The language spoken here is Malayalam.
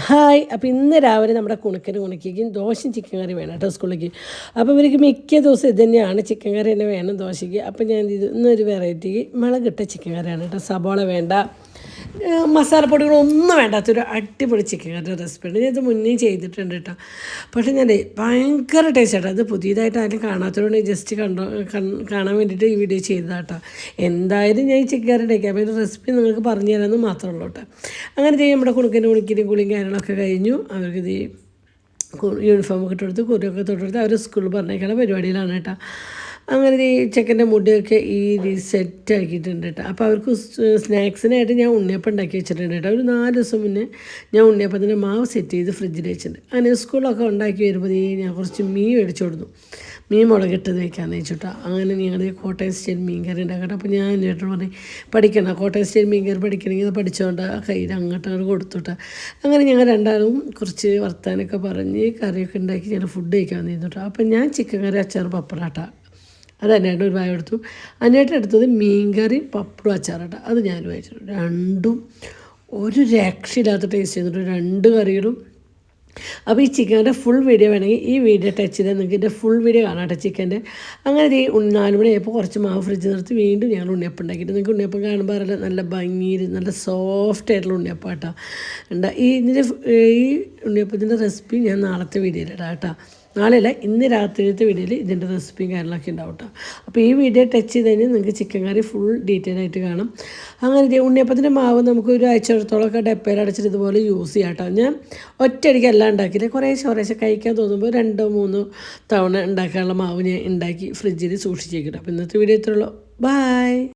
ഹായ്. അപ്പോൾ ഇന്ന് രാവിലെ നമ്മുടെ കുണിക്കും ദോശയും ചിക്കൻ കറി വേണം കേട്ടോ സ്കൂളിലേക്ക്. അപ്പോൾ ഇവർക്ക് മിക്ക ദിവസം ഇത് തന്നെയാണ്, ചിക്കൻ കറി തന്നെ വേണം ദോശയ്ക്ക്. അപ്പോൾ ഞാൻ ഇത് ഇന്നൊരു വെറൈറ്റി മുളകിട്ട ചിക്കൻ കറിയാണ് കേട്ടോ. സബോള വേണ്ട, മസാലപ്പൊടികളൊന്നും വേണ്ടാത്തൊരു അടിപൊളി ചിക്കൻ കറിയുടെ റെസിപ്പിയാണ്. ഞാൻ ഇത് മുന്നേ ചെയ്തിട്ടുണ്ട് കേട്ടോ. പക്ഷേ ഞാൻ ഭയങ്കര ടേസ്റ്റ് ആട്ടോ. അത് പുതിയതായിട്ട് ആരും കാണാത്തതുകൊണ്ട് ജസ്റ്റ് കാണാൻ വേണ്ടിയിട്ട് ഈ വീഡിയോ ചെയ്തതാട്ടോ. എന്തായാലും ഞാൻ ഈ ചിക്കൻ കറി ഉണ്ടാക്കി, അപ്പോൾ ഒരു റെസിപ്പി നിങ്ങൾക്ക് പറഞ്ഞു തരാമെന്ന് മാത്രമേ ഉള്ളൂ കേട്ടോ. അങ്ങനെ ചെയ്യും. നമ്മുടെ കുളിക്കലും കുളിയും കാര്യങ്ങളൊക്കെ കഴിഞ്ഞു. അവർക്കിത് യൂണിഫോമൊക്കെ ഇട്ടെടുത്ത് കുറിയൊക്കെ തൊട്ടെടുത്ത് അവർ സ്കൂളിൽ പറഞ്ഞേക്കാനുള്ള പരിപാടിയിലാണ് കേട്ടോ. അങ്ങനെ ഈ ചെക്കൻ്റെ മുടിയൊക്കെ ഈ സെറ്റാക്കിയിട്ടുണ്ട് കേട്ടോ. അപ്പോൾ അവർക്ക് സ്നാക്സിനായിട്ട് ഞാൻ ഉണ്ണിയപ്പം ഉണ്ടാക്കി വെച്ചിട്ടുണ്ട് കേട്ടോ. ഒരു 4 ദിവസം മുന്നേ ഞാൻ ഉണ്ണിയപ്പത്തിൻ്റെ മാവ് സെറ്റ് ചെയ്ത് ഫ്രിഡ്ജിൽ വെച്ചിട്ടുണ്ട്. അങ്ങനെ സ്കൂളൊക്കെ ഉണ്ടാക്കി വരുമ്പോൾ ഞാൻ കുറച്ച് മീൻ മേടിച്ചു കൊടുത്തു. മീൻ മുളകിട്ടത് വയ്ക്കാമെന്ന് വെച്ചിട്ടാ. അങ്ങനെ ഞങ്ങൾ കോട്ടയം സ്റ്റൈൽ മീൻ കറി ഉണ്ടാക്കട്ടെ. അപ്പോൾ ഞാൻ ചേട്ടൻ പറഞ്ഞു പഠിക്കണം, കോട്ടയം സ്റ്റൈൽ മീൻ കറി പഠിക്കണമെങ്കിൽ അത് പഠിച്ചുകൊണ്ട് കയ്യിൽ അങ്ങോട്ട് കൊടുത്തുട്ടാ. അങ്ങനെ ഞങ്ങൾ രണ്ടാളും കുറച്ച് വർത്താനൊക്കെ പറഞ്ഞ് കറിയൊക്കെ ഉണ്ടാക്കി ഞങ്ങൾ ഫുഡ് കഴിക്കാൻ നിന്നിട്ടോ. അപ്പം ഞാൻ ചിക്കൻ കറി, അച്ചാർ, പപ്പടാട്ടാ. അത് അന്നേട്ടൻ ഒരു വായ എടുത്തു. അന്നേട്ടൻ എടുത്തത് മീൻകറി, പപ്പടും, അച്ചാറാട്ട. അത് ഞാനും വായിച്ചു. രണ്ടും ഒരു രക്ഷയില്ലാത്ത ടേസ്റ്റ് ചെയ്തിട്ട് 2 കറികളും. അപ്പോൾ ഈ ചിക്കൻ്റെ ഫുൾ വീഡിയോ വേണമെങ്കിൽ ഈ വീഡിയോ ടച്ച് ചെയ്താൽ നിങ്ങൾക്ക് ഇതിൻ്റെ ഫുൾ വീഡിയോ കാണാം കേട്ടോ ചിക്കൻ്റെ. അങ്ങനെ ഈ 4 മണിയായപ്പോൾ കുറച്ച് മാവ് ഫ്രിഡ്ജിൽ നിർത്തി വീണ്ടും ഞങ്ങൾ ഉണ്ണിയപ്പം ഉണ്ടാക്കിയിട്ട്, നിങ്ങൾക്ക് ഉണ്ണിയപ്പം കാണുമ്പോൾ അറിയില്ല, നല്ല ഭംഗിയിൽ നല്ല സോഫ്റ്റ് ആയിട്ടുള്ള ഉണ്ണിയപ്പം കേട്ടോ ഈ ഉണ്ണിയപ്പത്തിൻ്റെ റെസിപ്പി ഞാൻ നാളത്തെ വീഡിയോയിലിടാം കേട്ടോ. നാളെയല്ല, ഇന്ന് രാത്രിയിലത്തെ വീഡിയോയിൽ ഇതിൻ്റെ റെസിപ്പിയും കാര്യങ്ങളൊക്കെ ഉണ്ടാവും കേട്ടോ. അപ്പോൾ ഈ വീഡിയോ ടച്ച് ചെയ്ത് കഴിഞ്ഞാൽ നിങ്ങൾക്ക് ചിക്കൻ കറി ഫുൾ ഡീറ്റെയിൽ ആയിട്ട് കാണാം. അങ്ങനെ ഉണ്ണിയപ്പത്തിൻ്റെ മാവ് നമുക്ക് ഒരു ആഴ്ചത്തോളമൊക്കെ ഡപ്പയിൽ അടച്ചിട്ട് ഇതുപോലെ യൂസ് ചെയ്യാം കേട്ടോ. ഞാൻ ഒറ്റയടിക്ക് എല്ലാം ഉണ്ടാക്കിയില്ല, കുറേശ്ശെ കഴിക്കാൻ തോന്നുമ്പോൾ 2-3 തവണ ഉണ്ടാക്കാനുള്ള മാവ് ഞാൻ ഉണ്ടാക്കി ഫ്രിഡ്ജിൽ സൂക്ഷിച്ചേക്കിട്ടോ. അപ്പോൾ ഇന്നത്തെ വീഡിയോ ഇത്രയുള്ളൂ. ബൈ.